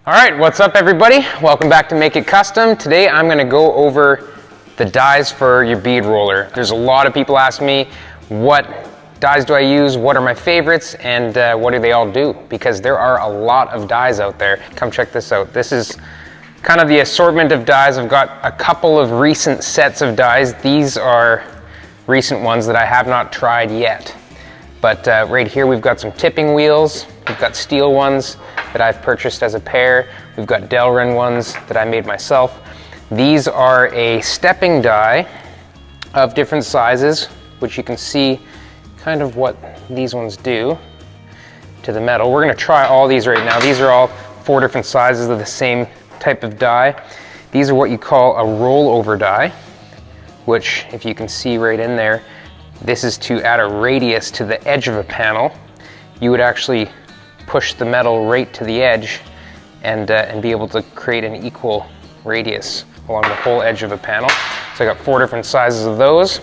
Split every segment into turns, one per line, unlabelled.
All right, what's up everybody? Welcome back to Make It Kustom. Today I'm gonna go over the dies for your bead roller. There's a lot of people ask me, what dies do I use, what are my favorites, and what do they all do? Because there are a lot of dies out there. Come check this out. This is kind of the assortment of dies. I've got a couple of recent sets of dies. These are recent ones that I have not tried yet. But right here we've got some tipping wheels. We've got steel ones that I've purchased as a pair. We've got Delrin ones that I made myself. These are a stepping die of different sizes, which you can see kind of what these ones do to the metal. We're gonna try all these right now. These are all 4 different sizes of the same type of die. These are what you call a rollover die, which if you can see right in there, this is to add a radius to the edge of a panel. You would actually push the metal right to the edge and be able to create an equal radius along the whole edge of a panel. So I got 4 different sizes of those.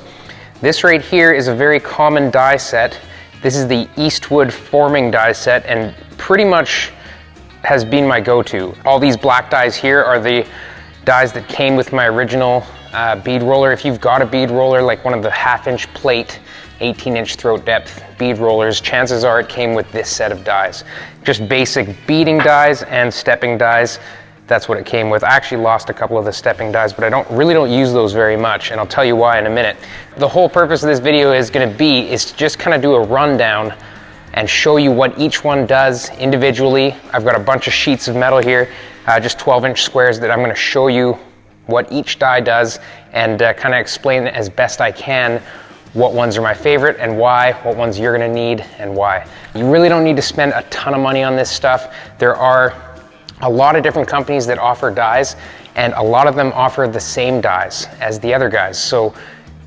This right here is a very common die set. This is the Eastwood forming die set and pretty much has been my go-to. All these black dies here are the dies that came with my original bead roller. If you've got a bead roller, like one of the 1/2-inch plate, 18-inch throat depth bead rollers, chances are it came with this set of dies. Just basic beading dies and stepping dies. That's what it came with. I actually lost a couple of the stepping dies, but I really don't use those very much, and I'll tell you why in a minute. The whole purpose of this video is to just kind of do a rundown and show you what each one does individually. I've got a bunch of sheets of metal here, just 12-inch squares that I'm going to show you what each die does and kind of explain as best I can what ones are my favorite and why, what ones you're gonna need and why. You really don't need to spend a ton of money on this stuff. There are a lot of different companies that offer dies, and a lot of them offer the same dies as the other guys. So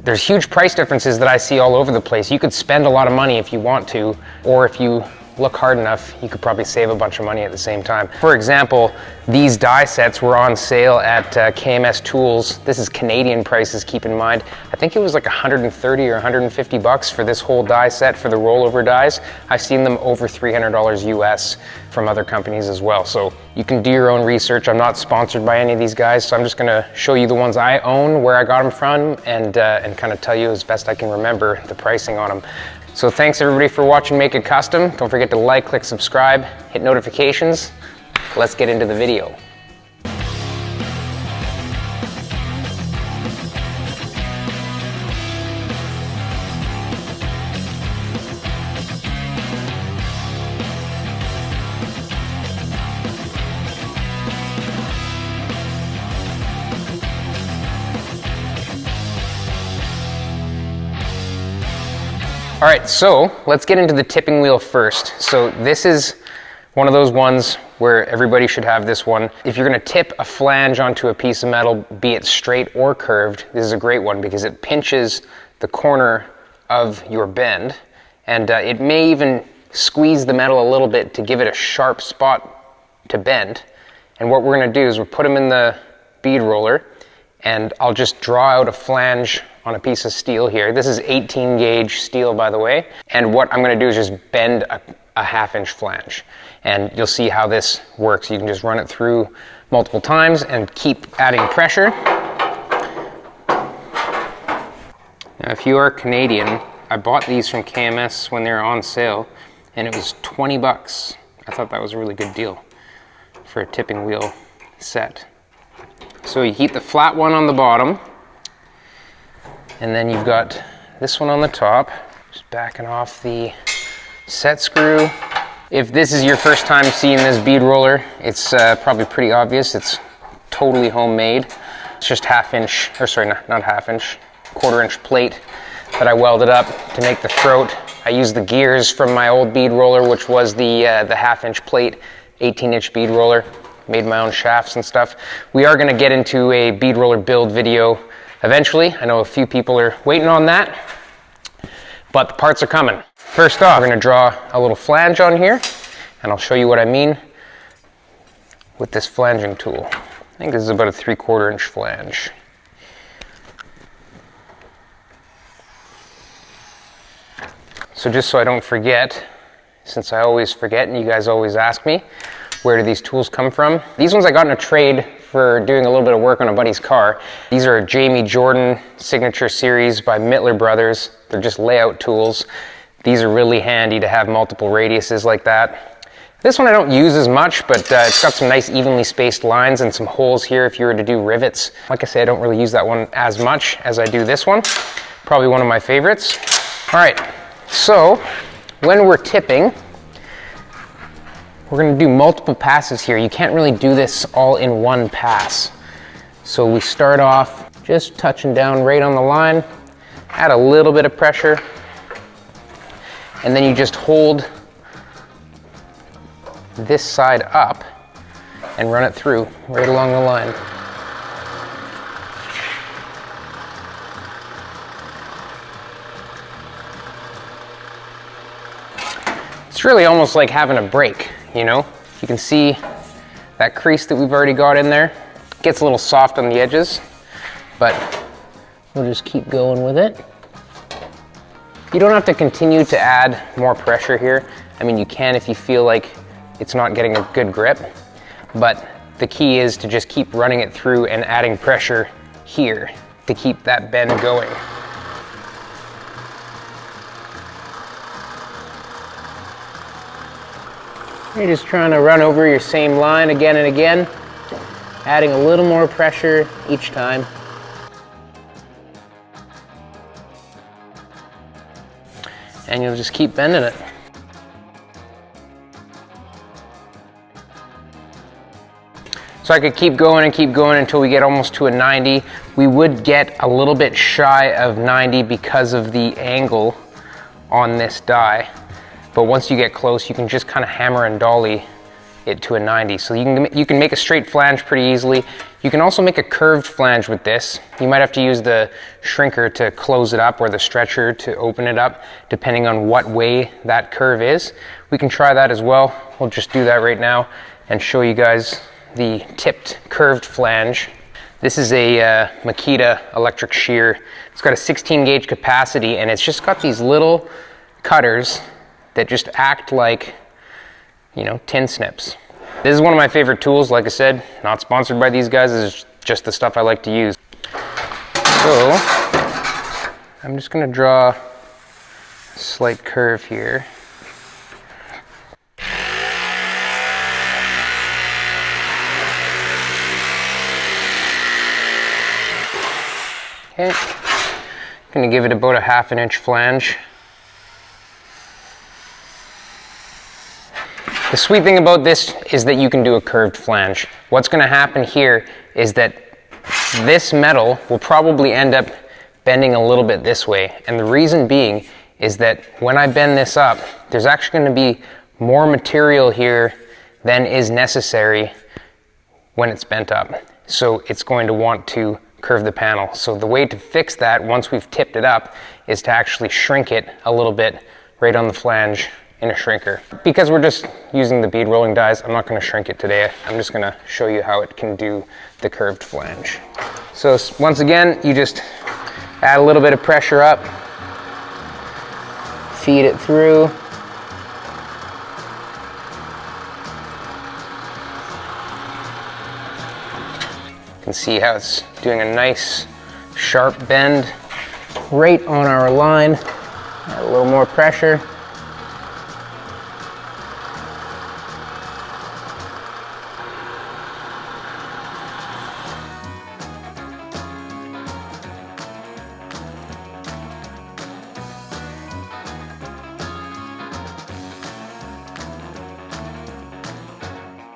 there's huge price differences that I see all over the place. You could spend a lot of money if you want to, or if you look hard enough, you could probably save a bunch of money at the same time. For example, these die sets were on sale at KMS Tools. This is Canadian prices, keep in mind. I think it was like 130 or 150 bucks for this whole die set for the rollover dies. I've seen them over $300 US from other companies as well. So you can do your own research. I'm not sponsored by any of these guys, so I'm just gonna show you the ones I own, where I got them from, and kind of tell you as best I can remember the pricing on them. So thanks everybody for watching Make It Kustom. Don't forget to like, click subscribe, hit notifications. Let's get into the video. All right, so let's get into the tipping wheel first. So this is one of those ones where everybody should have this one. If you're gonna tip a flange onto a piece of metal, be it straight or curved, this is a great one because it pinches the corner of your bend, and it may even squeeze the metal a little bit to give it a sharp spot to bend. And what we're gonna do is we'll put them in the bead roller, and I'll just draw out a flange on a piece of steel here. This is 18 gauge steel, by the way. And what I'm gonna do is just bend a 1/2-inch flange. And you'll see how this works. You can just run it through multiple times and keep adding pressure. Now, if you are Canadian, I bought these from KMS when they were on sale, and it was 20 bucks. I thought that was a really good deal for a tipping wheel set. So you keep the flat one on the bottom, and then you've got this one on the top. Just backing off the set screw. If this is your first time seeing this bead roller, it's probably pretty obvious. It's totally homemade. It's just 1/2-inch, or sorry, not 1/2-inch, 1/4-inch plate that I welded up to make the throat. I used the gears from my old bead roller, which was the 1/2-inch plate, 18-inch bead roller. Made my own shafts and stuff. We are gonna get into a bead roller build video eventually. I know a few people are waiting on that, but the parts are coming. First off, we're gonna draw a little flange on here, and I'll show you what I mean with this flanging tool. I think this is about a 3/4-inch flange. So just so I don't forget, since I always forget and you guys always ask me, where do these tools come from? These ones I got in a trade for doing a little bit of work on a buddy's car. These are a Jamie Jordan signature series by Mittler Brothers. They're just layout tools. These are really handy to have multiple radiuses like that. This one I don't use as much, but it's got some nice evenly spaced lines and some holes here if you were to do rivets. Like I say, I don't really use that one as much as I do this one. Probably one of my favorites. All right, so when we're tipping, we're gonna do multiple passes here. You can't really do this all in one pass. So we start off just touching down right on the line, add a little bit of pressure, and then you just hold this side up and run it through right along the line. It's really almost like having a break, you know? You can see that crease that we've already got in there. It gets a little soft on the edges, but we'll just keep going with it. You don't have to continue to add more pressure here. I mean, you can if you feel like it's not getting a good grip, but the key is to just keep running it through and adding pressure here to keep that bend going. You're just trying to run over your same line again and again, adding a little more pressure each time. And you'll just keep bending it. So I could keep going and keep going until we get almost to a 90. We would get a little bit shy of 90 because of the angle on this die. But once you get close, you can just kind of hammer and dolly it to a 90. So you can make a straight flange pretty easily. You can also make a curved flange with this. You might have to use the shrinker to close it up or the stretcher to open it up, depending on what way that curve is. We can try that as well. We'll just do that right now and show you guys the tipped curved flange. This is a Makita electric shear. It's got a 16 gauge capacity and it's just got these little cutters that just act like, you know, tin snips. This is one of my favorite tools. Like I said, not sponsored by these guys. This is just the stuff I like to use. So I'm just gonna draw a slight curve here. Okay, I'm gonna give it about a 1/2 inch flange. The sweet thing about this is that you can do a curved flange. What's gonna happen here is that this metal will probably end up bending a little bit this way. And the reason being is that when I bend this up, there's actually gonna be more material here than is necessary when it's bent up. So it's going to want to curve the panel. So the way to fix that once we've tipped it up is to actually shrink it a little bit right on the flange in a shrinker. Because we're just using the bead rolling dies, I'm not going to shrink it today. I'm just going to show you how it can do the curved flange. So once again, you just add a little bit of pressure up, feed it through. You can see how it's doing a nice sharp bend right on our line. Add a little more pressure.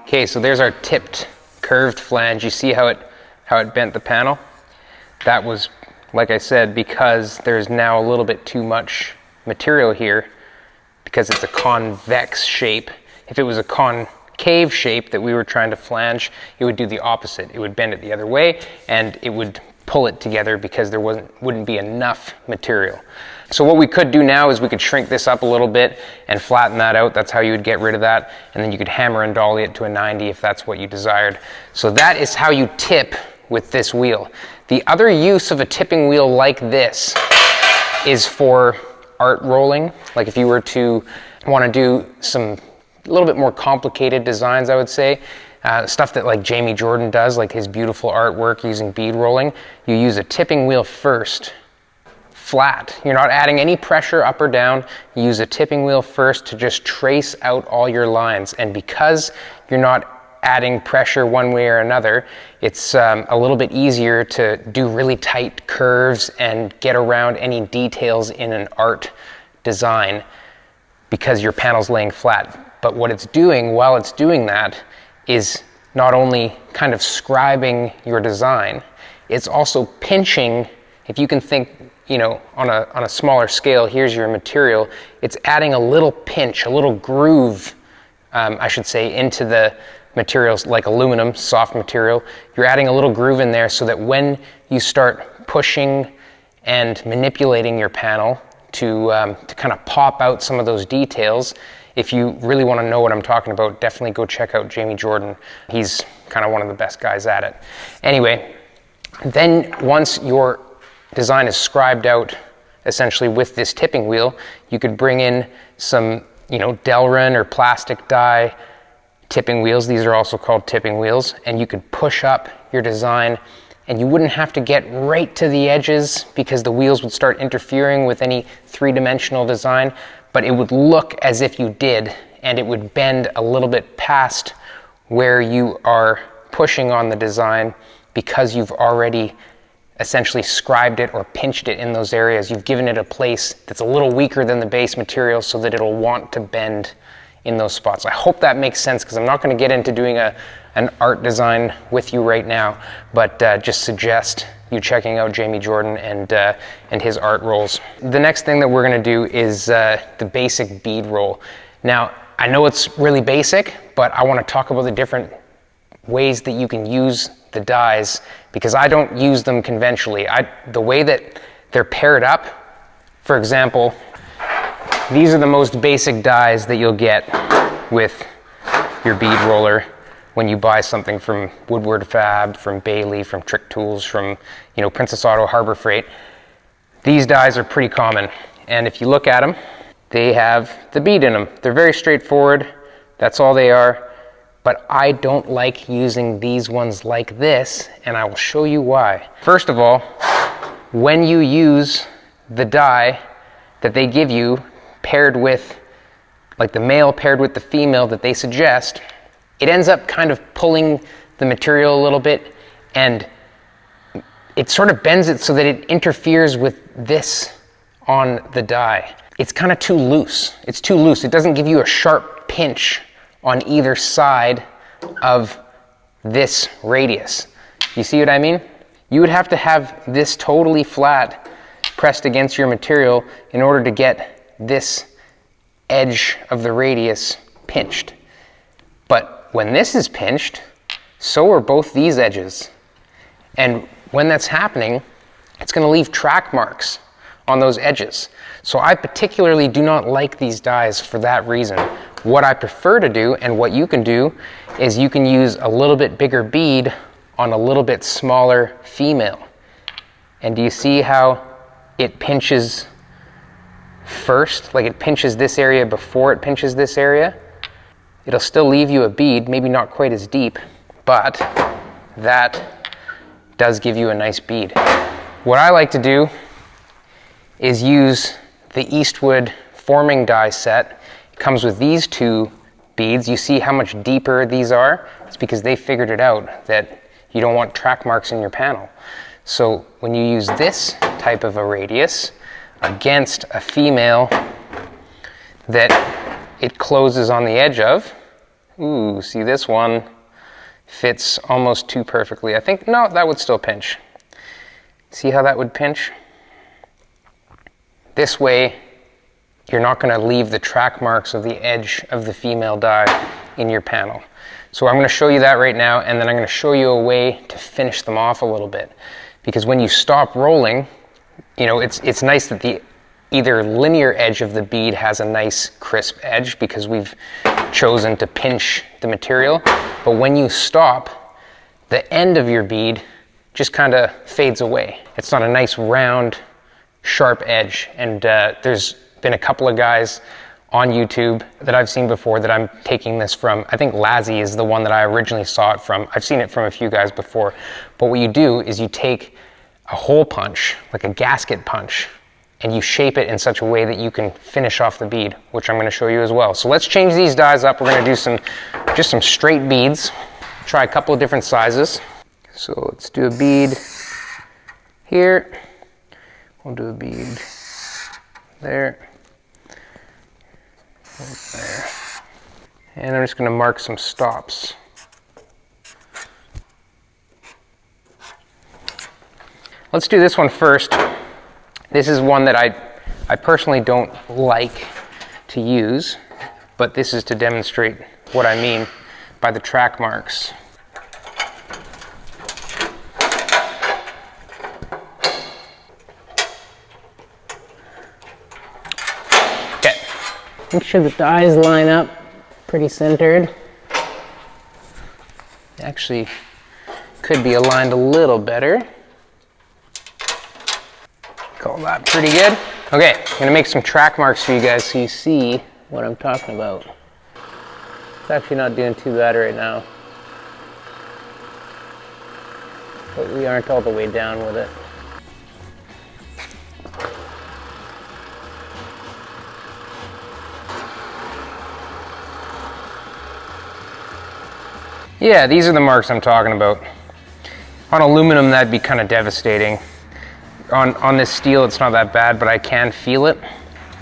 Okay, so there's our tipped curved flange. You see how it bent the panel? That was, like I said, because there's now a little bit too much material here because it's a convex shape. If it was a concave shape that we were trying to flange, it would do the opposite. It would bend it the other way and it would pull it together because there wouldn't be enough material. So what we could do now is we could shrink this up a little bit and flatten that out. That's how you would get rid of that. And then you could hammer and dolly it to a 90 if that's what you desired. So that is how you tip with this wheel. The other use of a tipping wheel like this is for art rolling. Like if you were to want to do some little bit more complicated designs, I would say. Stuff that like Jamie Jordan does, like his beautiful artwork using bead rolling. You use a tipping wheel first, flat. You're not adding any pressure up or down. You use a tipping wheel first to just trace out all your lines. And because you're not adding pressure one way or another, it's a little bit easier to do really tight curves and get around any details in an art design because your panel's laying flat. But what it's doing while it's doing that is not only kind of scribing your design, it's also pinching. If you can think, you know, on a smaller scale, here's your material, it's adding a little pinch, a little groove, I should say, into the materials like aluminum, soft material. You're adding a little groove in there so that when you start pushing and manipulating your panel to kind of pop out some of those details, if you really want to know what I'm talking about, definitely go check out Jamie Jordan. He's kind of one of the best guys at it. Anyway, then once your design is scribed out essentially with this tipping wheel, you could bring in some, you know, Delrin or plastic die tipping wheels. These are also called tipping wheels, and you could push up your design, and you wouldn't have to get right to the edges because the wheels would start interfering with any three-dimensional design, but it would look as if you did, and it would bend a little bit past where you are pushing on the design because you've already essentially scribed it or pinched it in those areas. You've given it a place that's a little weaker than the base material so that it'll want to bend in those spots. I hope that makes sense because I'm not going to get into doing an art design with you right now, but just suggest you checking out Jamie Jordan and his art rolls. The next thing that we're going to do is the basic bead roll. Now, I know it's really basic, but I want to talk about the different ways that you can use the dies because I don't use them conventionally. The way that they're paired up, for example, these are the most basic dies that you'll get with your bead roller when you buy something from Woodward Fab, from Bailey, from Trick Tools, from, you know, Princess Auto, Harbor Freight. These dies are pretty common, and if you look at them, they have the bead in them. They're very straightforward, that's all they are, but I don't like using these ones like this, and I will show you why. First of all, when you use the die that they give you paired with, like the male paired with the female that they suggest, it ends up kind of pulling the material a little bit, and it sort of bends it so that it interferes with this on the die. It's kind of too loose. It's too loose. It doesn't give you a sharp pinch on either side of this radius. You see what I mean? You would have to have this totally flat pressed against your material in order to get this edge of the radius pinched. But when this is pinched, so are both these edges. And when that's happening, it's going to leave track marks on those edges. So I particularly do not like these dies for that reason. What I prefer to do, and what you can do, is you can use a little bit bigger bead on a little bit smaller female. And do you see how it pinches first? Like it pinches this area before it pinches this area? It'll still leave you a bead, maybe not quite as deep, but that does give you a nice bead. What I like to do is use the Eastwood forming die set. It comes with these two beads. You see how much deeper these are? It's because they figured it out that you don't want track marks in your panel. So when you use this type of a radius against a female that it closes on the edge of, ooh, see this one fits almost too perfectly. I think, no, that would still pinch. See how that would pinch? This way, you're not going to leave the track marks of the edge of the female die in your panel. So I'm going to show you that right now, and then I'm going to show you a way to finish them off a little bit. Because when you stop rolling, you know, it's nice that the either linear edge of the bead has a nice crisp edge because we've chosen to pinch the material. But when you stop, the end of your bead just kind of fades away. It's not a nice round, sharp edge. And there's been a couple of guys on YouTube that I've seen before that I'm taking this from. I think Lazzy is the one that I originally saw it from. I've seen it from a few guys before. But what you do is you take a hole punch, like a gasket punch, and you shape it in such a way that you can finish off the bead, which I'm gonna show you as well. So let's change these dies up. We're gonna do just some straight beads. Try a couple of different sizes. So let's do a bead here. We'll do a bead there. There. And I'm just gonna mark some stops. Let's do this one first. This is one that I personally don't like to use, but this is to demonstrate what I mean by the track marks. Okay.
Make sure the dies line up pretty centered.
Actually, could be aligned a little better. Call that pretty good. Okay, I'm gonna make some track marks for you guys so you see what I'm talking about. It's actually not doing too bad right now, but we aren't all the way down with it. Yeah, these are the marks I'm talking about. On aluminum, that'd be kind of devastating. On this steel, it's not that bad, but I can feel it.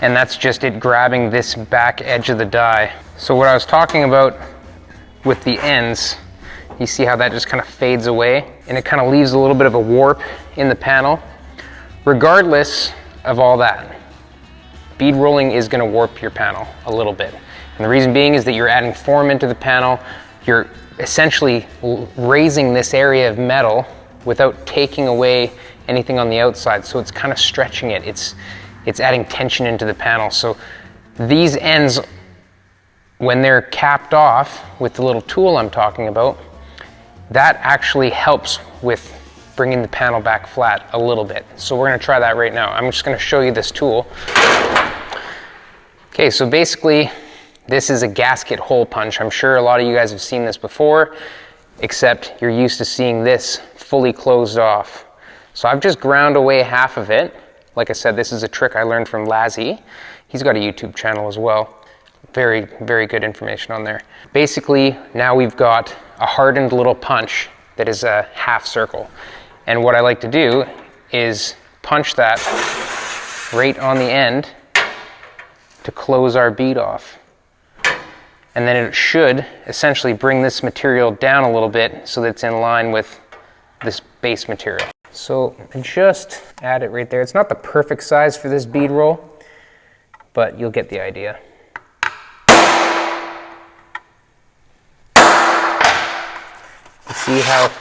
And that's just it grabbing this back edge of the die. So what I was talking about with the ends, you see how that just kind of fades away? And it kind of leaves a little bit of a warp in the panel. Regardless of all that, bead rolling is gonna warp your panel a little bit. And the reason being is that you're adding form into the panel. You're essentially raising this area of metal without taking away anything on the outside, so it's kind of stretching it. It's adding tension into the panel. So these ends, when they're capped off with the little tool I'm talking about, that actually helps with bringing the panel back flat a little bit. So we're gonna try that right now. I'm just gonna show you this tool. Okay, so basically, this is a gasket hole punch. I'm sure a lot of you guys have seen this before, except you're used to seeing this fully closed off. So I've just ground away half of it. Like I said, this is a trick I learned from Lazzy. He's got a YouTube channel as well. Very, very good information on there. Basically, now we've got a hardened little punch that is a half circle. And what I like to do is punch that right on the end to close our bead off. And then it should essentially bring this material down a little bit so that it's in line with this base material. So just add it right there. It's not the perfect size for this bead roll, but you'll get the idea. You see how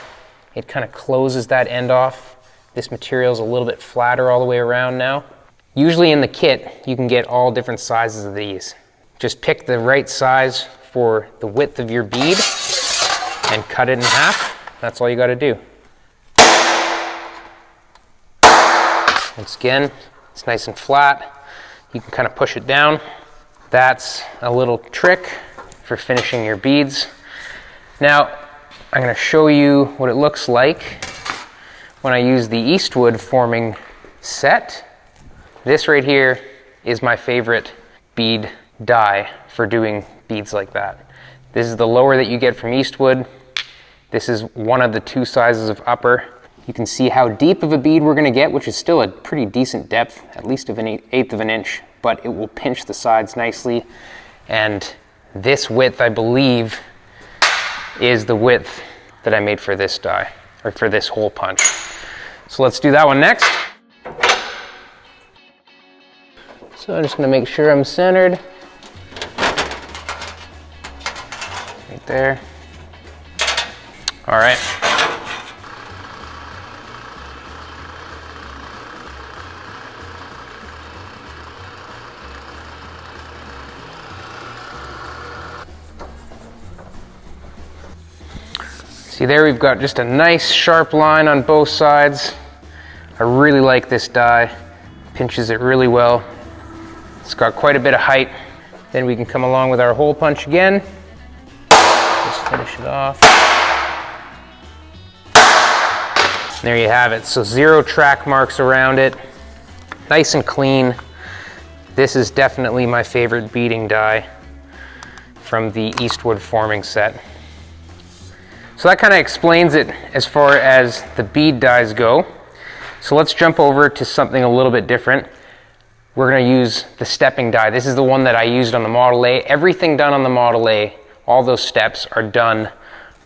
it kind of closes that end off? This material is a little bit flatter all the way around now. Usually in the kit, you can get all different sizes of these. Just pick the right size for the width of your bead and cut it in half. That's all you got to do. Once again, it's nice and flat. You can kind of push it down. That's a little trick for finishing your beads. Now, I'm going to show you what it looks like when I use the Eastwood forming set. This right here is my favorite bead die for doing beads like that. This is the lower that you get from Eastwood. This is one of the two sizes of upper. You can see how deep of a bead we're gonna get, which is still a pretty decent depth, at least of an eighth of an inch, but it will pinch the sides nicely. And this width, I believe, is the width that I made for this die, or for this hole punch. So let's do that one next. So I'm just gonna make sure I'm centered. Right there. All right. See there, we've got just a nice sharp line on both sides. I really like this die. Pinches it really well. It's got quite a bit of height. Then we can come along with our hole punch again. Just finish it off. There you have it. So 0 track marks around it. Nice and clean. This is definitely my favorite beading die from the Eastwood forming set. So that kind of explains it as far as the bead dies go. So let's jump over to something a little bit different. We're going to use the stepping die. This is the one that I used on the Model A. Everything done on the Model A, all those steps are done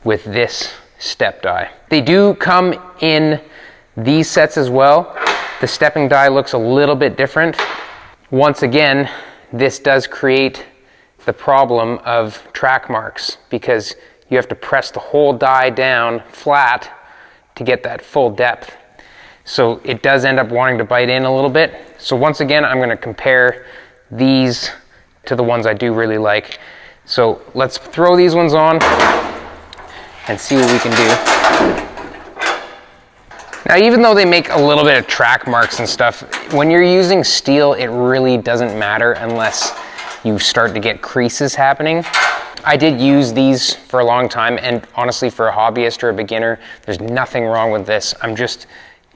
with this step die. They do come in these sets as well. The stepping die looks a little bit different. Once again, this does create the problem of track marks because you have to press the whole die down flat to get that full depth. So it does end up wanting to bite in a little bit. So once again, I'm going to compare these to the ones I do really like. So let's throw these ones on and see what we can do. Now, even though they make a little bit of track marks and stuff, when you're using steel, it really doesn't matter unless you start to get creases happening. I did use these for a long time, and honestly, for a hobbyist or a beginner, there's nothing wrong with this. I'm just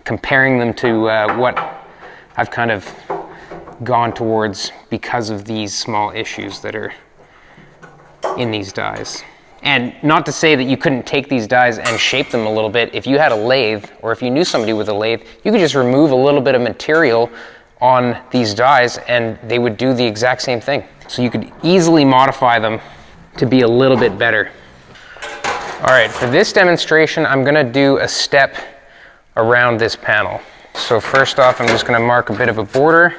comparing them to what I've kind of gone towards because of these small issues that are in these dies. And not to say that you couldn't take these dies and shape them a little bit. If you had a lathe, or if you knew somebody with a lathe, you could just remove a little bit of material on these dies and they would do the exact same thing. So you could easily modify them to be a little bit better. All right, for this demonstration, I'm gonna do a step around this panel. So first off, I'm just gonna mark a bit of a border.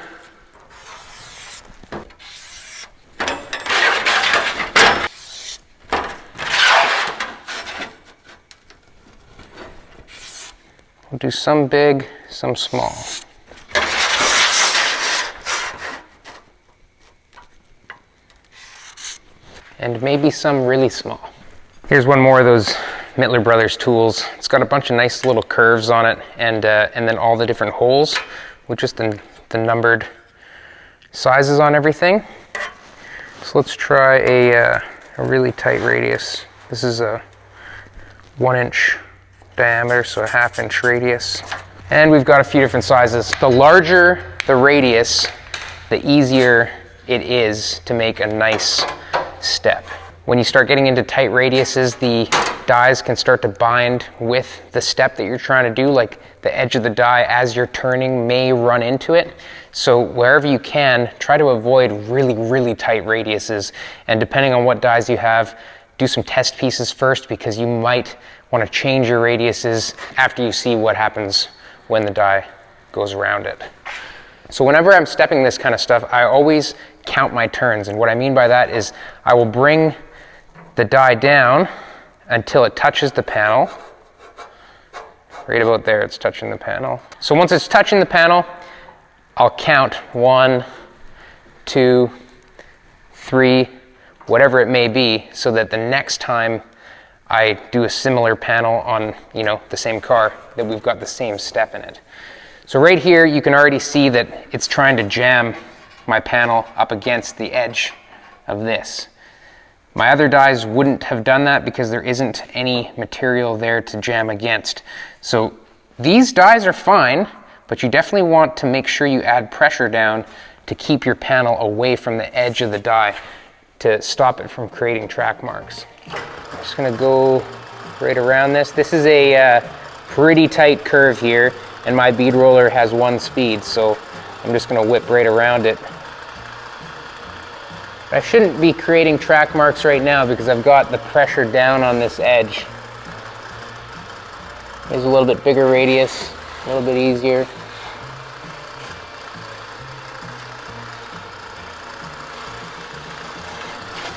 We'll do some big, some small. And maybe some really small. Here's one more of those Mittler Brothers tools. It's got a bunch of nice little curves on it, and then all the different holes with just the numbered sizes on everything. So let's try a really tight radius. This is a 1-inch diameter, so a 1/2-inch radius. And we've got a few different sizes. The larger the radius, the easier it is to make a nice step. When you start getting into tight radiuses, the dies can start to bind with the step that you're trying to do, like the edge of the die as you're turning may run into it. So wherever you can, try to avoid really, really tight radiuses. And depending on what dies you have, do some test pieces first, because you might want to change your radiuses after you see what happens when the die goes around it. So whenever I'm stepping this kind of stuff, I always count my turns. And what I mean by that is I will bring the die down until it touches the panel. Right about there, it's touching the panel. So once it's touching the panel, I'll count 1, 2, 3, whatever it may be, so that the next time I do a similar panel on, the same car, that we've got the same step in it. So right here, you can already see that it's trying to jam my panel up against the edge of this. My other dies wouldn't have done that because there isn't any material there to jam against. So these dies are fine, but you definitely want to make sure you add pressure down to keep your panel away from the edge of the die to stop it from creating track marks. I'm just gonna go right around this. This is a pretty tight curve here, and my bead roller has 1 speed, so I'm just gonna whip right around it. I shouldn't be creating track marks right now because I've got the pressure down on this edge. There's a little bit bigger radius, a little bit easier.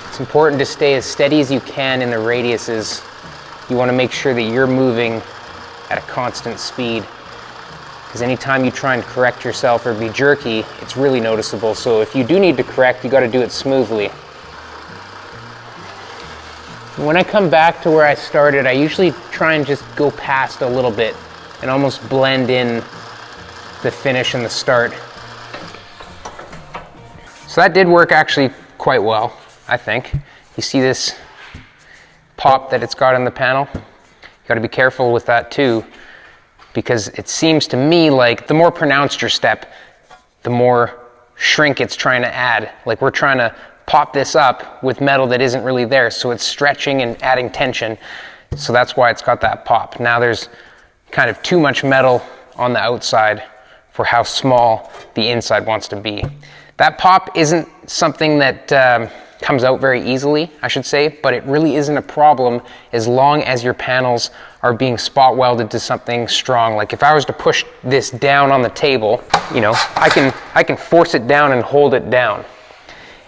It's important to stay as steady as you can in the radiuses. You want to make sure that you're moving at a constant speed, because anytime you try and correct yourself or be jerky, it's really noticeable. So if you do need to correct, you got to do it smoothly. When I come back to where I started, I usually try and just go past a little bit and almost blend in the finish and the start. So that did work actually quite well, I think. You see this pop that it's got in the panel? You got to be careful with that too, because it seems to me like the more pronounced your step, the more shrink it's trying to add. Like we're trying to pop this up with metal that isn't really there, so it's stretching and adding tension. So that's why it's got that pop. Now there's kind of too much metal on the outside for how small the inside wants to be. That pop isn't something that comes out very easily, I should say, but it really isn't a problem as long as your panels are being spot welded to something strong. Like if I was to push this down on the table, you know, I can force it down and hold it down.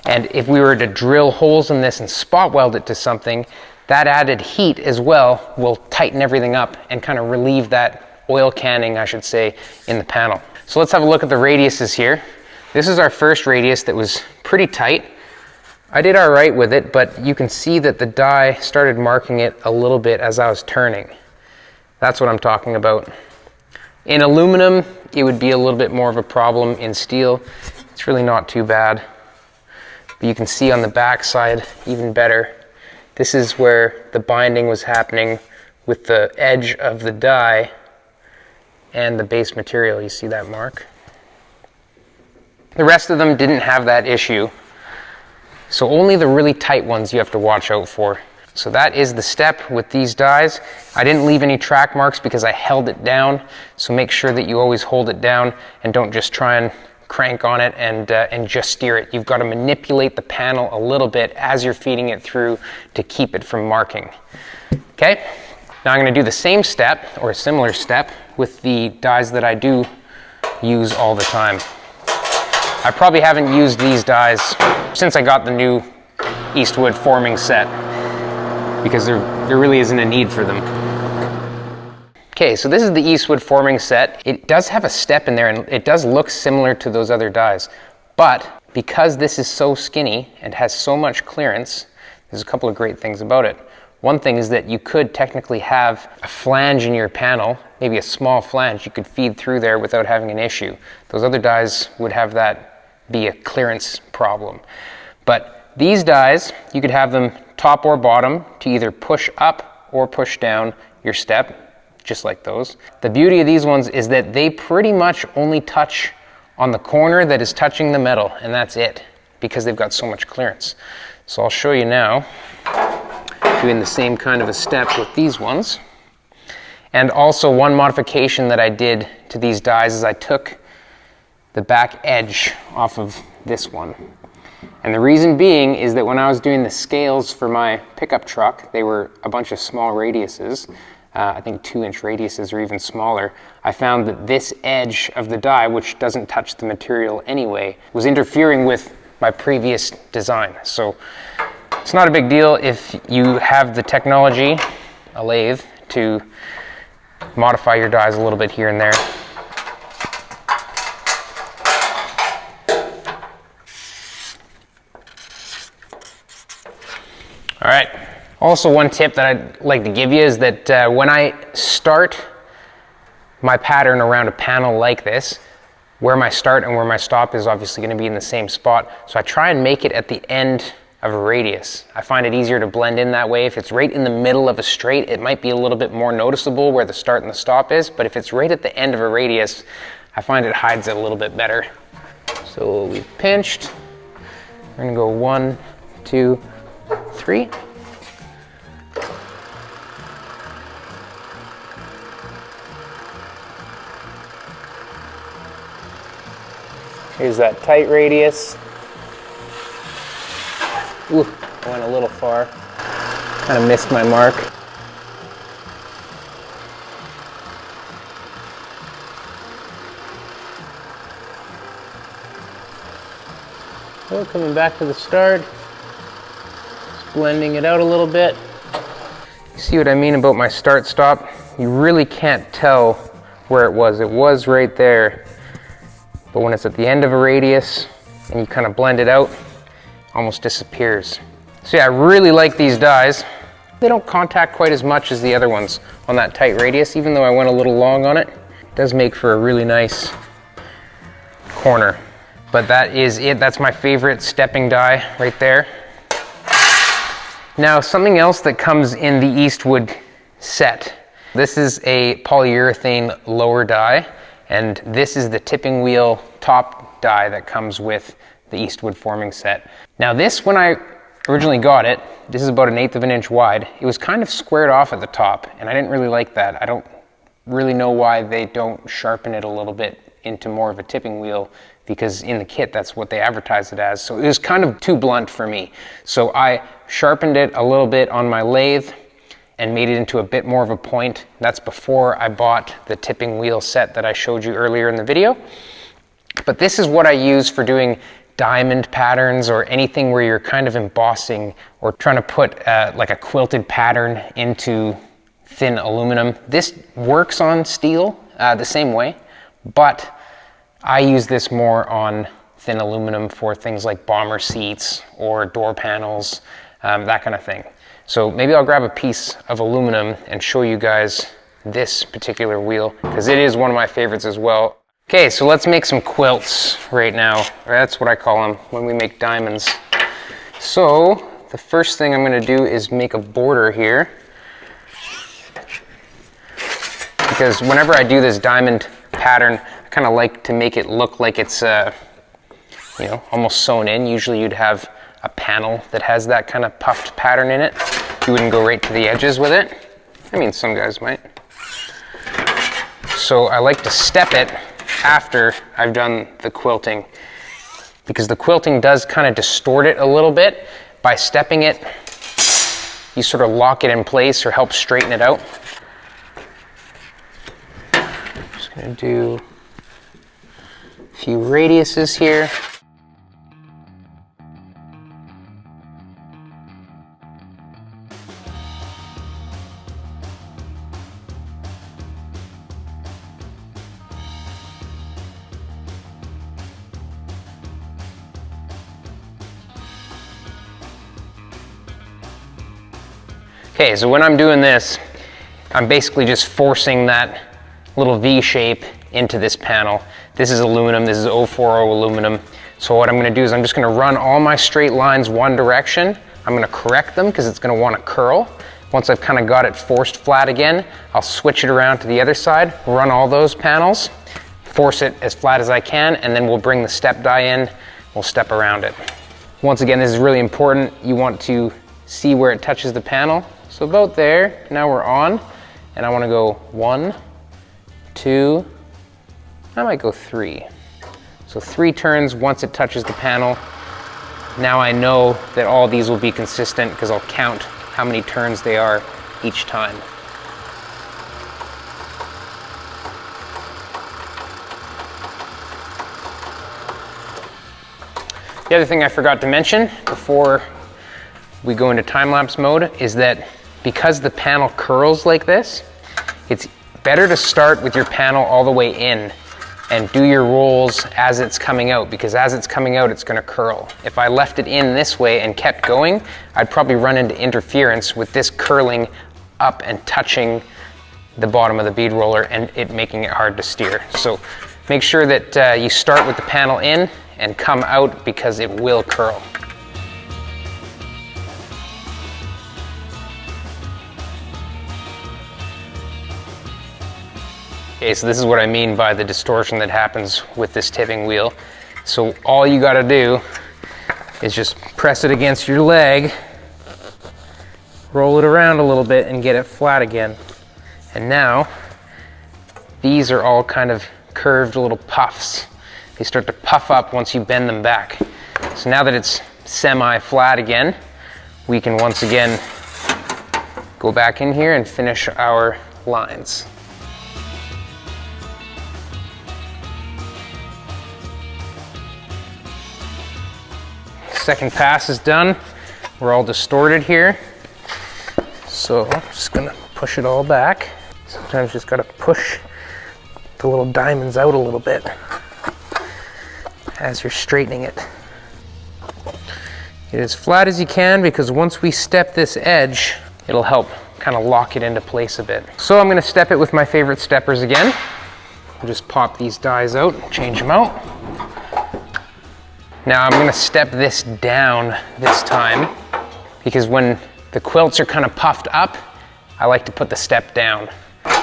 And if we were to drill holes in this and spot weld it to something, that added heat as well will tighten everything up and kind of relieve that oil canning, I should say, in the panel. So let's have a look at the radiuses here. This is our first radius that was pretty tight. I did all right with it, but you can see that the die started marking it a little bit as I was turning. That's what I'm talking about. In aluminum, it would be a little bit more of a problem. In steel, it's really not too bad. But you can see on the back side even better. This is where the binding was happening with the edge of the die and the base material. You see that mark? The rest of them didn't have that issue. So only the really tight ones you have to watch out for. So that is the step with these dies. I didn't leave any track marks because I held it down. So make sure that you always hold it down and don't just try and crank on it and just steer it. You've got to manipulate the panel a little bit as you're feeding it through to keep it from marking. Okay, now I'm going to do the same step or a similar step with the dies that I do use all the time. I probably haven't used these dies since I got the new Eastwood forming set because there really isn't a need for them. Okay, so this is the Eastwood forming set. It does have a step in there and it does look similar to those other dies, but because this is so skinny and has so much clearance, there's a couple of great things about it. One thing is that you could technically have a flange in your panel, maybe a small flange you could feed through there without having an issue. Those other dies would have that be a clearance problem. But these dies, you could have them top or bottom to either push up or push down your step, just like those. The beauty of these ones is that they pretty much only touch on the corner that is touching the metal, and that's it, because they've got so much clearance. So I'll show you now, doing the same kind of a step with these ones. And also one modification that I did to these dies is I took the back edge off of this one. And the reason being is that when I was doing the scales for my pickup truck, they were a bunch of small radiuses, I think 2-inch radiuses or even smaller. I found that this edge of the die, which doesn't touch the material anyway, was interfering with my previous design. So it's not a big deal if you have the technology, a lathe, to modify your dies a little bit here and there. All right. Also, one tip that I'd like to give you is that when I start my pattern around a panel like this, where my start and where my stop is obviously going to be in the same spot. So I try and make it at the end of a radius. I find it easier to blend in that way. If it's right in the middle of a straight, it might be a little bit more noticeable where the start and the stop is, but if it's right at the end of a radius, I find it hides it a little bit better. So we've pinched. We're going to go 1, 2, 3. Here's that tight radius. Ooh, I went a little far. Kind of missed my mark. So coming back to the start. Blending it out a little bit. You see what I mean about my start stop? You really can't tell where it was. It was right there. But when it's at the end of a radius and you kind of blend it out, it almost disappears. So yeah, I really like these dies. They don't contact quite as much as the other ones on that tight radius, even though I went a little long on it. It does make for a really nice corner. But that is it. That's my favorite stepping die right there. Now, something else that comes in the Eastwood set. This is a polyurethane lower die, and this is the tipping wheel top die that comes with the Eastwood forming set. Now this, when I originally got it, this is about 1/8 of an inch wide. It was kind of squared off at the top, and I didn't really like that. I don't really know why they don't sharpen it a little bit into more of a tipping wheel, because in the kit, that's what they advertise it as. So it was kind of too blunt for me. So I sharpened it a little bit on my lathe and made it into a bit more of a point. That's before I bought the tipping wheel set that I showed you earlier in the video. But this is what I use for doing diamond patterns or anything where you're kind of embossing or trying to put like a quilted pattern into thin aluminum. This works on steel the same way, but I use this more on thin aluminum for things like bomber seats or door panels, that kind of thing. So maybe I'll grab a piece of aluminum and show you guys this particular wheel, because it is one of my favorites as well. Okay, so let's make some quilts right now. That's what I call them when we make diamonds. So the first thing I'm going to do is make a border here, because whenever I do this diamond pattern, I kind of like to make it look like it's you know, almost sewn in. Usually you'd have a panel that has that kind of puffed pattern in it. You wouldn't go right to the edges with it. I mean, some guys might. So I like to step it after I've done the quilting, because the quilting does kind of distort it a little bit. By stepping it, you sort of lock it in place or help straighten it out. Just gonna do a few radiuses here. Okay, so when I'm doing this, I'm basically just forcing that little V shape into this panel. This is aluminum, this is 040 aluminum. So what I'm gonna do is I'm just gonna run all my straight lines one direction. I'm gonna correct them because it's gonna wanna curl. Once I've kind of got it forced flat again, I'll switch it around to the other side, run all those panels, force it as flat as I can, and then we'll bring the step die in, we'll step around it. Once again, this is really important. You want to see where it touches the panel. So about there, now we're on, and I want to go 1, 2, I might go 3. So 3 turns once it touches the panel. Now I know that all these will be consistent because I'll count how many turns they are each time. The other thing I forgot to mention before we go into time-lapse mode is that because the panel curls like this, it's better to start with your panel all the way in and do your rolls as it's coming out, because as it's coming out, it's gonna curl. If I left it in this way and kept going, I'd probably run into interference with this curling up and touching the bottom of the bead roller and it making it hard to steer. So make sure that you start with the panel in and come out, because it will curl. Okay, so this is what I mean by the distortion that happens with this tipping wheel. So all you gotta do is just press it against your leg, roll it around a little bit and get it flat again. And now, these are all kind of curved little puffs. They start to puff up once you bend them back. So now that it's semi-flat again, we can once again go back in here and finish our lines. Second pass is done. We're all distorted here. So I'm just gonna push it all back. Sometimes just gotta push the little diamonds out a little bit as you're straightening it. Get it as flat as you can, because once we step this edge, it'll help kind of lock it into place a bit. So I'm gonna step it with my favorite steppers again. I'll just pop these dies out, change them out. Now I'm gonna step this down this time because when the quilts are kind of puffed up, I like to put the step down. All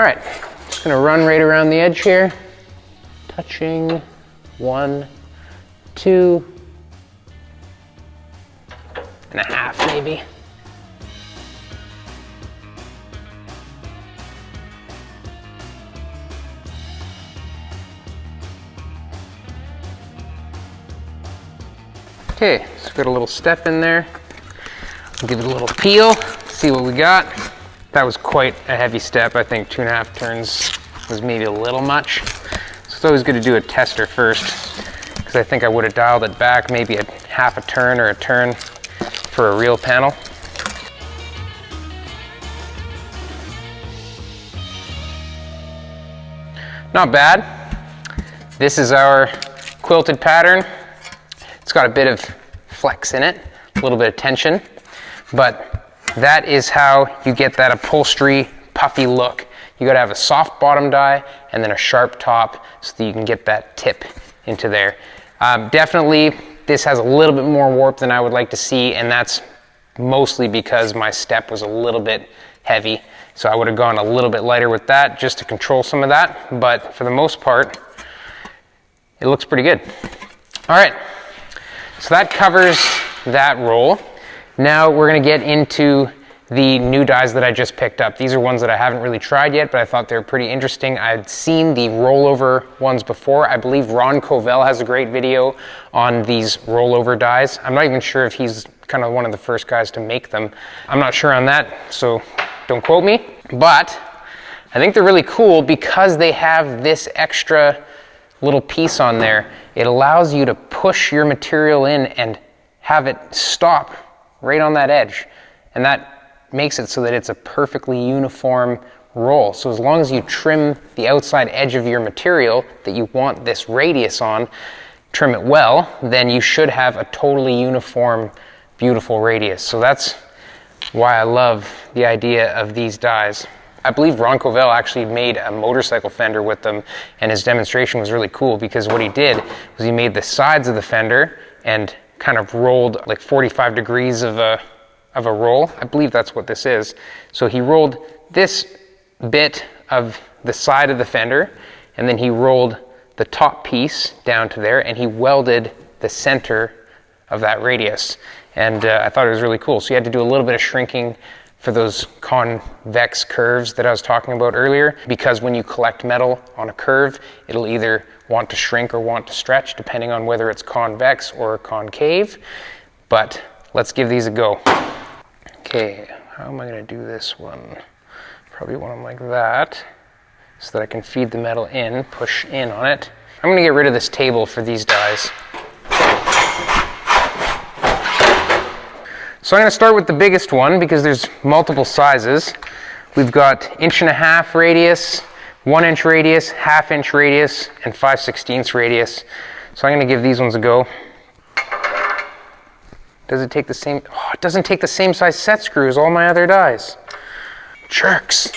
right, just gonna run right around the edge here, touching 1, 2.5 maybe. Okay, so got a little step in there. We'll give it a little peel, see what we got. That was quite a heavy step. I think 2.5 turns was maybe a little much. So it's always good to do a tester first, because I think I would have dialed it back maybe a half a turn or a turn for a real panel. Not bad. This is our quilted pattern. It's got a bit of flex in it, a little bit of tension, but that is how you get that upholstery puffy look. You gotta have a soft bottom die and then a sharp top so that you can get that tip into there. Definitely, this has a little bit more warp than I would like to see, and that's mostly because my step was a little bit heavy. So I would have gone a little bit lighter with that just to control some of that, but for the most part, it looks pretty good. All right. So that covers that roll. Now we're gonna get into the new dies that I just picked up. These are ones that I haven't really tried yet, but I thought they were pretty interesting. I'd seen the rollover ones before. I believe Ron Covell has a great video on these rollover dies. I'm not even sure if he's kind of one of the first guys to make them. I'm not sure on that, so don't quote me. But I think they're really cool because they have this extra little piece on there. It allows you to push your material in and have it stop right on that edge. And that makes it so that it's a perfectly uniform roll. So as long as you trim the outside edge of your material that you want this radius on, trim it well, then you should have a totally uniform, beautiful radius. So that's why I love the idea of these dies. I believe Ron Covell actually made a motorcycle fender with them, and his demonstration was really cool because what he did was he made the sides of the fender and kind of rolled like 45 degrees of a roll. I believe that's what this is. So he rolled this bit of the side of the fender, and then he rolled the top piece down to there, and he welded the center of that radius. And I thought it was really cool. So you had to do a little bit of shrinking for those convex curves that I was talking about earlier, because when you collect metal on a curve, it'll either want to shrink or want to stretch, depending on whether it's convex or concave. But let's give these a go. Okay, how am I gonna do this one? Probably want them like that, so that I can feed the metal in, push in on it. I'm gonna get rid of this table for these dies. So I'm going to start with the biggest one because there's multiple sizes. We've got 1.5" radius, 1 inch radius, 1/2 inch radius, and 5/16 radius. So I'm going to give these ones a go. Does it take the same? Oh, it doesn't take the same size set screw as all my other dies. Jerks.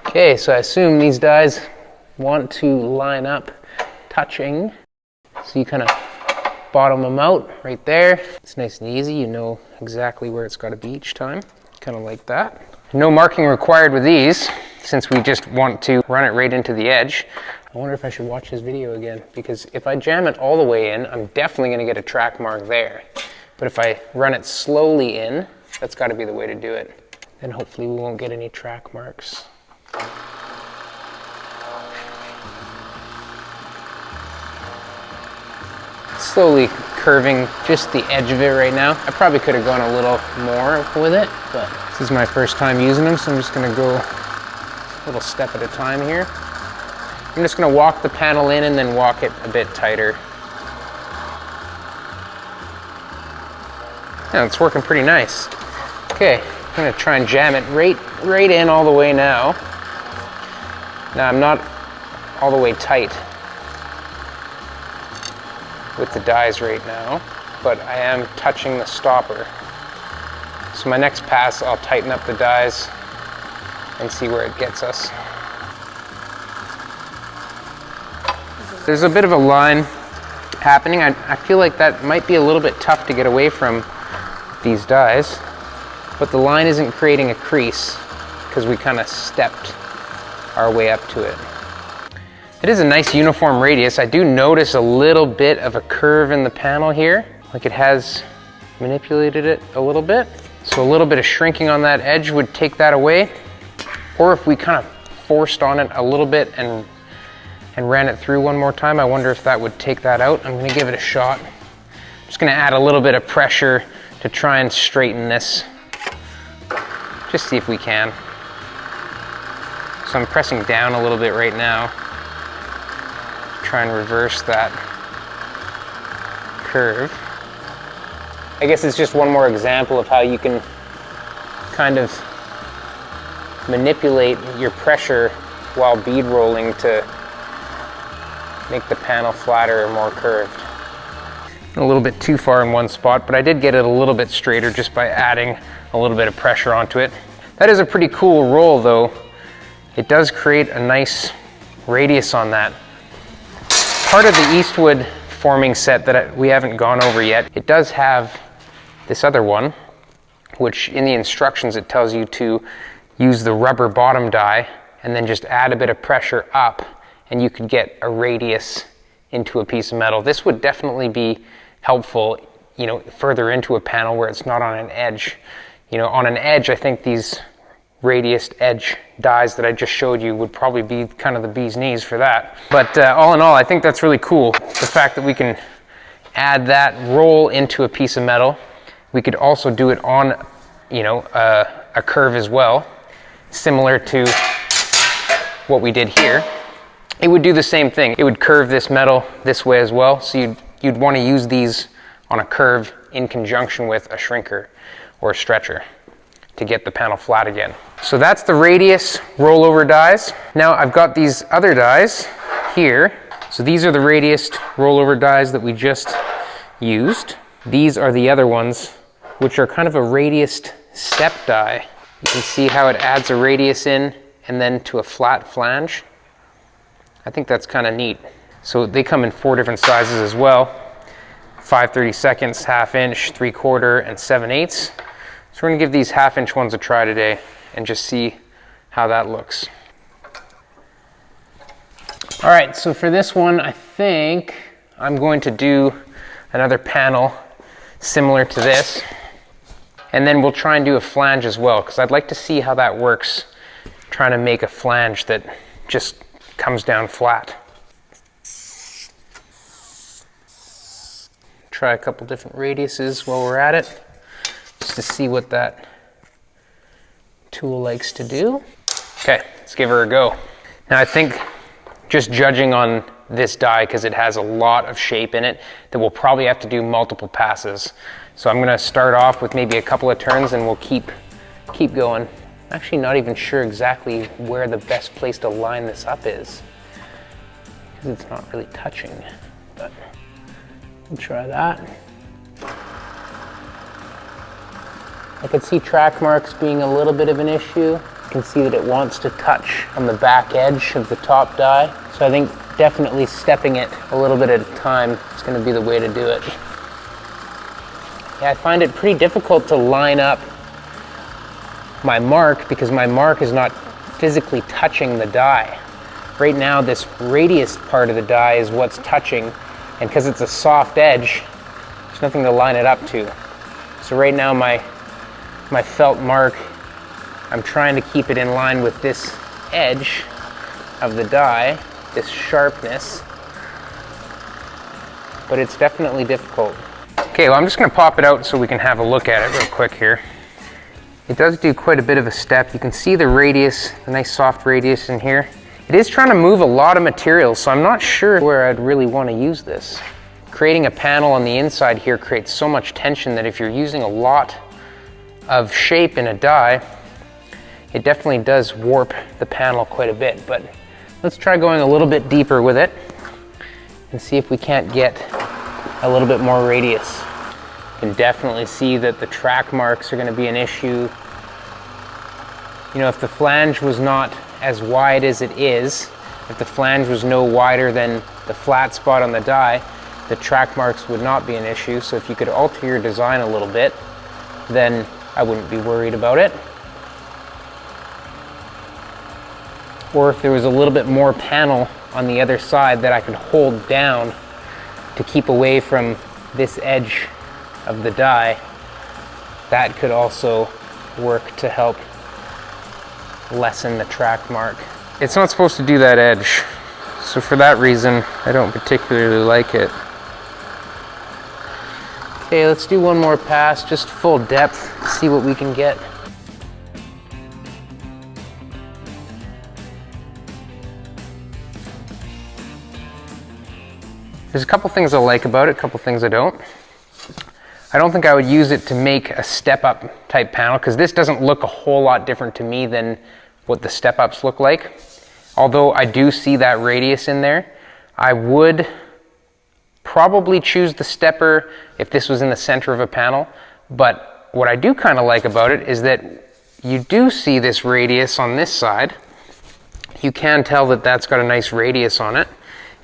Okay, so I assume these dies want to line up touching. So you kind of bottom them out right there. It's nice and easy. You know exactly where it's got to be each time. Kind of like that. No marking required with these, since we just want to run it right into the edge. I wonder if I should watch this video again, because if I jam it all the way in, I'm definitely going to get a track mark there. But if I run it slowly in, that's got to be the way to do it. Then hopefully we won't get any track marks. Slowly curving just the edge of it right now. I probably could have gone a little more with it, but this is my first time using them, so I'm just gonna go a little step at a time here. I'm just gonna walk the panel in and then walk it a bit tighter. Yeah, it's working pretty nice. Okay, I'm gonna try and jam it right in all the way now. Now I'm not all the way tight with the dies right now, but I am touching the stopper. So my next pass, I'll tighten up the dies and see where it gets us. There's a bit of a line happening. I feel like that might be a little bit tough to get away from these dies, but the line isn't creating a crease because we kind of stepped our way up to it. It is a nice uniform radius. I do notice a little bit of a curve in the panel here, like it has manipulated it a little bit. So a little bit of shrinking on that edge would take that away. Or if we kind of forced on it a little bit and ran it through one more time, I wonder if that would take that out. I'm gonna give it a shot. I'm just gonna add a little bit of pressure to try and straighten this. Just see if we can. So I'm pressing down a little bit right now. Try and reverse that curve. I guess it's just one more example of how you can kind of manipulate your pressure while bead rolling to make the panel flatter or more curved. A little bit too far in one spot, but I did get it a little bit straighter just by adding a little bit of pressure onto it. That is a pretty cool roll though. It does create a nice radius on that. Part of the Eastwood forming set that we haven't gone over yet, it does have this other one, which in the instructions it tells you to use the rubber bottom die and then just add a bit of pressure up and you could get a radius into a piece of metal. This would definitely be helpful, you know, further into a panel where it's not on an edge. You know, on an edge, I think these radiused edge dies that I just showed you would probably be kind of the bee's knees for that. But all in all, I think that's really cool. The fact that we can add that roll into a piece of metal. We could also do it on, you know, a curve as well, similar to what we did here. It would do the same thing. It would curve this metal this way as well. So you'd want to use these on a curve in conjunction with a shrinker or a stretcher to get the panel flat again. So that's the radius rollover dies. Now I've got these other dies here. So these are the radius rollover dies that we just used. These are the other ones, which are kind of a radiused step die. You can see how it adds a radius in and then to a flat flange. I think that's kind of neat. So they come in 4 different sizes as well. 5/32, 1/2 inch, 3/4, and 7/8. So we're gonna give these 1/2 inch ones a try today and just see how that looks. All right, so for this one, I think I'm going to do another panel similar to this. And then we'll try and do a flange as well, because I'd like to see how that works, trying to make a flange that just comes down flat. Try a couple different radiuses while we're at it, just to see what that tool likes to do. Okay, let's give her a go. Now I think, just judging on this die, because it has a lot of shape in it, that we'll probably have to do multiple passes. So I'm gonna start off with maybe a couple of turns and we'll keep going. I'm actually not even sure exactly where the best place to line this up is, because it's not really touching, but we'll try that. I can see track marks being a little bit of an issue. You can see that it wants to touch on the back edge of the top die. So I think definitely stepping it a little bit at a time is going to be the way to do it. Yeah, I find it pretty difficult to line up my mark because my mark is not physically touching the die. Right now, this radius part of the die is what's touching, and because it's a soft edge, there's nothing to line it up to. So right now, my felt mark, I'm trying to keep it in line with this edge of the die, this sharpness, but it's definitely difficult. Okay, well I'm just gonna pop it out so we can have a look at it real quick here. It does do quite a bit of a step. You can see the radius, the nice soft radius in here. It is trying to move a lot of material, so I'm not sure where I'd really want to use this. Creating a panel on the inside here creates so much tension that if you're using a lot of shape in a die, it definitely does warp the panel quite a bit. But let's try going a little bit deeper with it and see if we can't get a little bit more radius. You can definitely see that the track marks are going to be an issue. You know, if the flange was not as wide as it is, if the flange was no wider than the flat spot on the die, the track marks would not be an issue. So if you could alter your design a little bit, then I wouldn't be worried about it. Or if there was a little bit more panel on the other side that I could hold down to keep away from this edge of the die, that could also work to help lessen the track mark. It's not supposed to do that edge, so for that reason, I don't particularly like it. Okay, let's do one more pass, just full depth, see what we can get. There's a couple things I like about it, a couple things I don't. I don't think I would use it to make a step-up type panel, because this doesn't look a whole lot different to me than what the step-ups look like. Although I do see that radius in there, I would probably choose the stepper if this was in the center of a panel. But what I do kind of like about it is that you do see this radius on this side. You can tell that that's got a nice radius on it.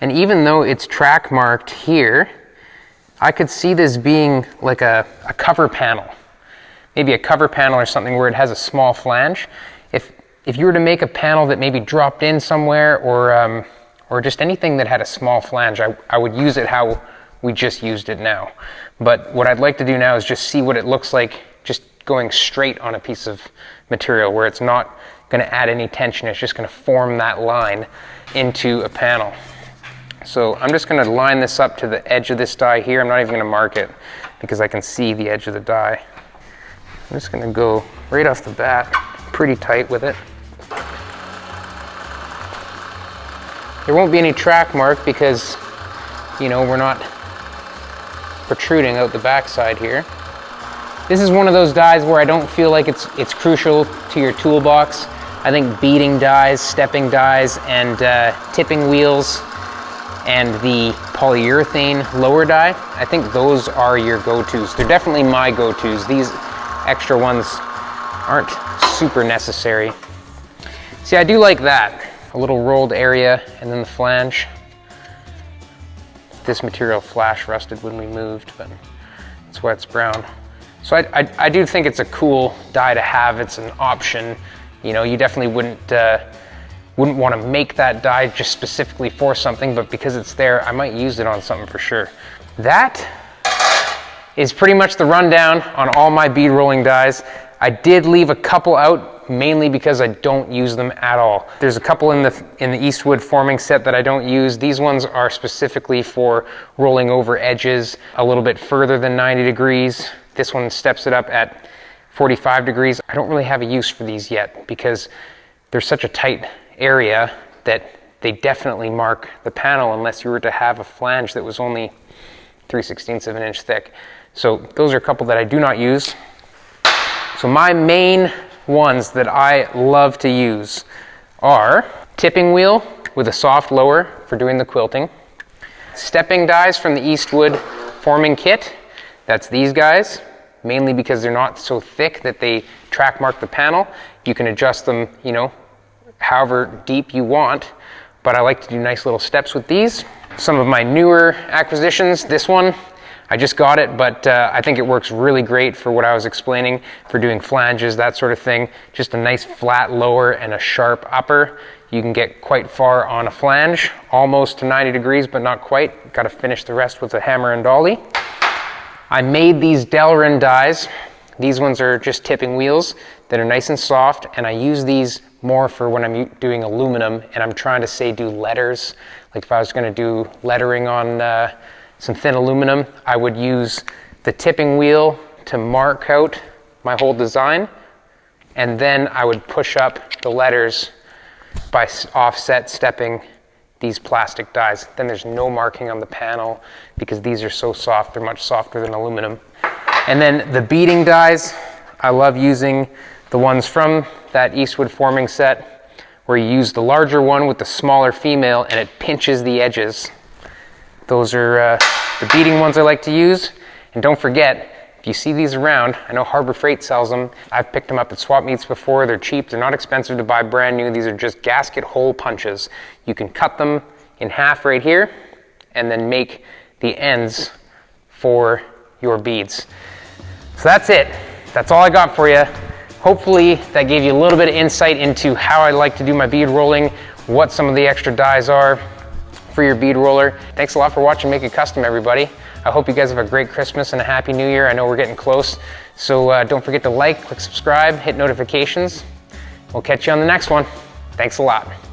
And even though it's track marked here, I could see this being like a cover panel. Maybe a cover panel or something where it has a small flange. If you were to make a panel that maybe dropped in somewhere, or just anything that had a small flange, I would use it how we just used it now. But what I'd like to do now is just see what it looks like just going straight on a piece of material where it's not going to add any tension. It's just going to form that line into a panel. So I'm just going to line this up to the edge of this die here. I'm not even going to mark it because I can see the edge of the die. I'm just going to go right off the bat, pretty tight with it. There won't be any track mark because, you know, we're not protruding out the backside here. This is one of those dies where I don't feel like it's crucial to your toolbox. I think beading dies, stepping dies, and tipping wheels, and the polyurethane lower die, I think those are your go-tos. They're definitely my go-tos. These extra ones aren't super necessary. See, I do like that. A little rolled area, and then the flange. This material flash rusted when we moved, but that's why it's brown. So I do think it's a cool die to have. It's an option. You know, you definitely wouldn't want to make that die just specifically for something, but because it's there, I might use it on something for sure. That is pretty much the rundown on all my bead rolling dies. I did leave a couple out, mainly because I don't use them at all. There's a couple in the Eastwood forming set that I don't use. These ones are specifically for rolling over edges a little bit further than 90 degrees. This one steps it up at 45 degrees. I don't really have a use for these yet because there's such a tight area that they definitely mark the panel unless you were to have a flange that was only 3/16 of an inch thick. So those are a couple that I do not use. So my main ones that I love to use are tipping wheel with a soft lower for doing the quilting, stepping dies from the Eastwood forming kit. That's these guys, mainly because they're not so thick that they track mark the panel. You can adjust them, you know, however deep you want, but I like to do nice little steps with these. Some of my newer acquisitions, this one, I just got it, but I think it works really great for what I was explaining, for doing flanges, that sort of thing. Just a nice flat lower and a sharp upper. You can get quite far on a flange, almost to 90 degrees, but not quite. Got to finish the rest with a hammer and dolly. I made these Delrin dies. These ones are just tipping wheels that are nice and soft, and I use these more for when I'm doing aluminum and I'm trying to, say, do letters. Like if I was going to do lettering on some thin aluminum, I would use the tipping wheel to mark out my whole design, and then I would push up the letters by offset stepping these plastic dies. Then there's no marking on the panel because these are so soft. They're much softer than aluminum. And then the beading dies, I love using the ones from that Eastwood forming set where you use the larger one with the smaller female and it pinches the edges. Those are the beading ones I like to use. And don't forget, If you see these around, I know Harbor Freight sells them. I've picked them up at swap meets before. They're cheap, they're not expensive to buy brand new. These are just gasket hole punches. You can cut them in half right here and then make the ends for your beads. So that's it. That's all I got for you. Hopefully that gave you a little bit of insight into how I like to do my bead rolling, what some of the extra dies are for your bead roller. Thanks a lot for watching Make It Kustom, everybody. I hope you guys have a great Christmas and a Happy New Year. I know we're getting close, so don't forget to like, click subscribe, hit notifications. We'll catch you on the next one. Thanks a lot.